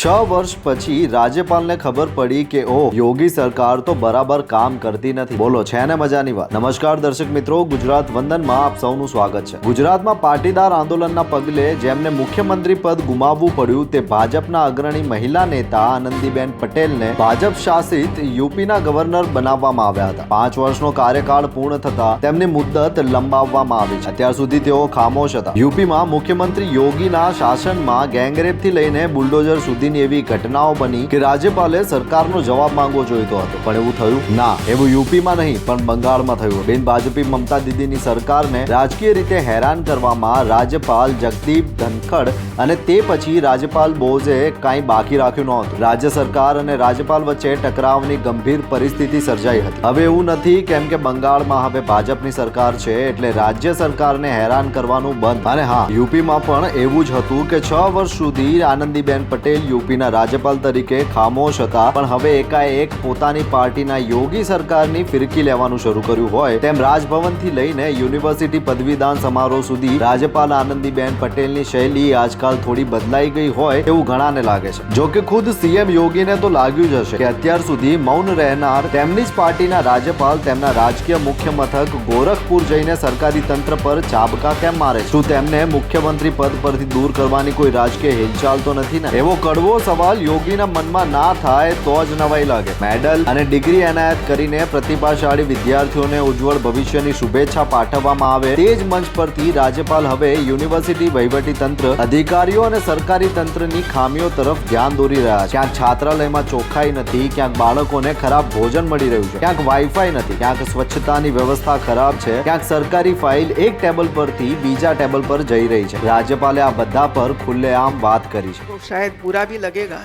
છ વર્ષ પછી રાજ્યપાલને ખબર પડી કે ઓહ, યોગી સરકાર તો બરાબર કામ કરતી નથી. બોલો, છે ને મજાની વાત. નમસ્કાર દર્શક મિત્રો, ગુજરાત વંદનમાં આપ સૌનું સ્વાગત છે. ગુજરાતમાં પાટીદાર આંદોલનના પગલે જેમને મુખ્યમંત્રી પદ ગુમાવવું પડ્યું તે ભાજપના અગ્રણી મહિલા નેતા આનંદીબેન પટેલને ભાજપ શાસિત યુપીના ગવર્નર બનાવવામાં આવ્યા હતા. 5 વર્ષનો કાર્યકાળ પૂર્ણ થતા તેમની મુદ્દત લંબાવવામાં આવી છે. અત્યાર સુધી તેઓ ખામોશ હતા. યુપીમાં મુખ્યમંત્રી યોગીના શાસનમાં ગેંગરેપથી લઈને બુલડોઝર સુધી એવી ઘટનાઓ બની કે રાજ્યપાલે સરકારનો જવાબ માંગવો જોઈતો હતો, પણ એવું થયું ના. એવું યુપીમાં નહીં પણ બંગાળમાં થયું. બિન ભાજપી મમતા દીદીની સરકારને રાજકીય રીતે હેરાન કરવામાં રાજ્યપાલ જગદીપ ધનખડ અને તે પછી રાજ્યપાલ બોઝે કાંઈ બાકી રાખ્યું નહોતું. રાજ્ય સરકાર અને રાજ્યપાલ વચ્ચે ટકરાવની ગંભીર પરિસ્થિતિ સર્જાઈ હતી. હવે એવું નથી કેમ કે બંગાળમાં હવે ભાજપની સરકાર છે એટલે રાજ્ય સરકારને હેરાન કરવાનું બંધ. અને હા, યુપીમાં પણ એવું જ હતું કે 6 વર્ષ સુધી આનંદીબેન પટેલ યુપીના રાજ્યપાલ તરીકે ખામોશ હતા, પણ હવે એકાએક પોતાની પાર્ટીના યોગી સરકારની ફિરકી લેવાનું શરૂ કર્યું હોય તેમ રાજભવનથી લઈને યુનિવર્સિટી પદવીદાન સમારોહ સુધી રાજ્યપાલ આનંદીબેન પટેલની શૈલી આજકાલ થોડી બદલાઈ ગઈ હોય એવું ઘણાને લાગે છે. જો કે ખુદ સીએમ યોગીને તો લાગ્યું જ હશે કે અત્યાર સુધી મૌન રહેનાર તેમની જ પાર્ટીના રાજ્યપાલ તેમના રાજકીય મુખ્ય મથક ગોરખપુર જઈને સરકારી તંત્ર પર ચાબકા કેમ મારે? શું તેમને મુખ્યમંત્રી પદ પરથી દૂર કરવાની કોઈ રાજકીય હિલચાલ તો નથી ને? એવો કડવો સવાલ યોગીના મનમાં ના થાય તો જ નવાઈ લાગે. મેડલ અને ડિગ્રી એનાયત કરીને પ્રતિભાશાળી વિદ્યાર્થીઓને ઉજ્જવળ ભવિષ્યની શુભેચ્છા પાઠવવામાં આવે તે જ મંચ પરથી રાજ્યપાલ હવે યુનિવર્સિટી વહીવટી તંત્ર, અધિકારીઓ અને સરકારી તંત્રની ખામીઓ તરફ ધ્યાન દોરી રહ્યા છે. ક્યાંક છાત્રાલયમાં ચોખ્ખાઈ નથી, ક્યાંક બાળકોને ખરાબ ભોજન મળી રહ્યું છે, ક્યાંક વાઈફાઈ નથી, ક્યાંક સ્વચ્છતાની વ્યવસ્થા ખરાબ છે, ક્યાંક સરકારી ફાઇલ એક ટેબલ પરથી બીજા ટેબલ પર જઈ રહી છે. રાજ્યપાલે આ બધા પર ખુલ્લેઆમ વાત કરી છે. शायद बुरा भी लगेगा,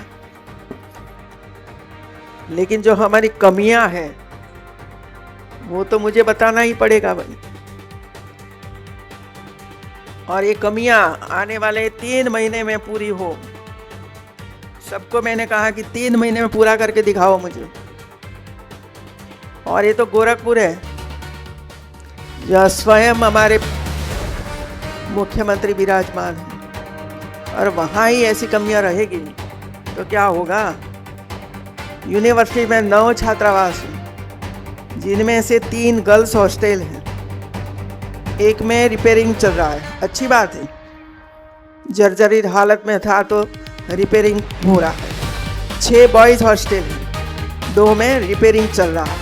लेकिन जो हमारी कमियां हैं वो तो मुझे बताना ही पड़ेगा भाई. और ये कमियां आने वाले 3 महीने में पूरी हो. सबको मैंने कहा कि 3 महीने में पूरा करके दिखाओ मुझे. और ये तो गोरखपुर है जहाँ स्वयं हमारे मुख्यमंत्री विराजमान हैं, और वहाँ ही ऐसी कमियां रहेगी तो क्या होगा? यूनिवर्सिटी में 9 छात्रावास हैं, जिनमें से 3 गर्ल्स हॉस्टल हैं. एक में रिपेयरिंग चल रहा है. अच्छी बात है, जर्जरित हालत में था तो रिपेयरिंग हो रहा है. 6 बॉयज़ हॉस्टल हैं, 2 में रिपेयरिंग चल रहा है.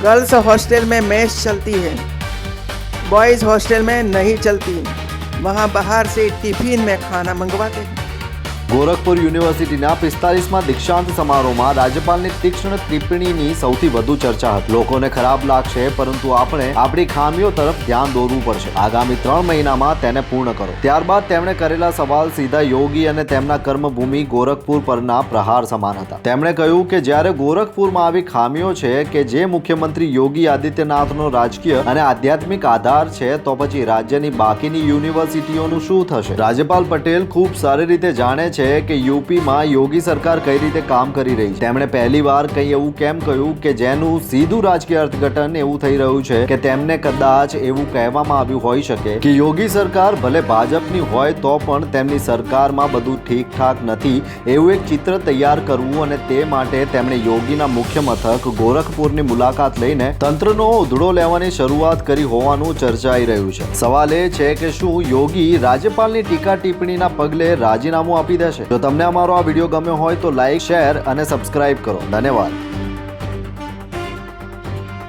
गर्ल्स हॉस्टल में मेस चलती है, बॉयज़ हॉस्टल में नहीं चलती. वहाँ बाहर से टिफिन में खाना मंगवाते हैं. ગોરખપુર યુનિવર્સિટીના 45મા દીક્ષાંત સમારોહમાં રાજ્યપાલની તીક્ષ્ણ ટિપ્પણીની સૌથી વધુ ચર્ચા હતી. લોકોને ખરાબ લાગશે, પરંતુ આપણે આપણી ખામીઓ તરફ ધ્યાન દોરવું પડશે. આગામી 3 મહિનામાં તેને પૂર્ણ કરો. ત્યારબાદ તેમણે કરેલા સવાલ સીધા યોગી અને તેમના કર્મભૂમિ ગોરખપુર પરના પ્રહાર સમાન હતા. તેમણે કહ્યું કે જ્યારે ગોરખપુરમાં આવી ખામીઓ છે કે જે મુખ્યમંત્રી યોગી આદિત્યનાથનો રાજકીય અને આધ્યાત્મિક આધાર છે, તો પછી રાજ્યની બાકીની યુનિવર્સિટીઓનું શું થશે? રાજ્યપાલ પટેલ ખૂબ સારી રીતે જાણે છે કે યુપીમાં યોગી સરકાર કઈ રીતે કામ કરી રહી છે. તેમણે પહેલીવાર કંઈ એવું કેમ કહ્યું કે જેનું સીધું રાજકીય અર્થઘટન એવું થઈ રહ્યું છે કે તેમને કદાચ એવું કહેવામાં આવ્યું હોઈ શકે કે યોગી સરકાર ભલે ભાજપની હોય તો પણ તેમની સરકારમાં બધું ઠીકઠાક નથી, એવું એક ચિત્ર તૈયાર કરવું, અને તે માટે તેમણે યોગીના મુખ્ય મથક ગોરખપુરની મુલાકાત લઈને તંત્રનો ઉધડો લેવાની શરૂઆત કરી હોવાનું ચર્ચાઈ રહ્યું છે. સવાલ એ છે કે શું યોગી રાજ્યપાલની ટીકા ટિપ્પણીના પગલે રાજીનામું આપી દેશે? જો તમને અમારો આ વિડીયો ગમ્યો હોય તો લાઈક, શેર અને સબસ્ક્રાઇબ કરો. ધન્યવાદ.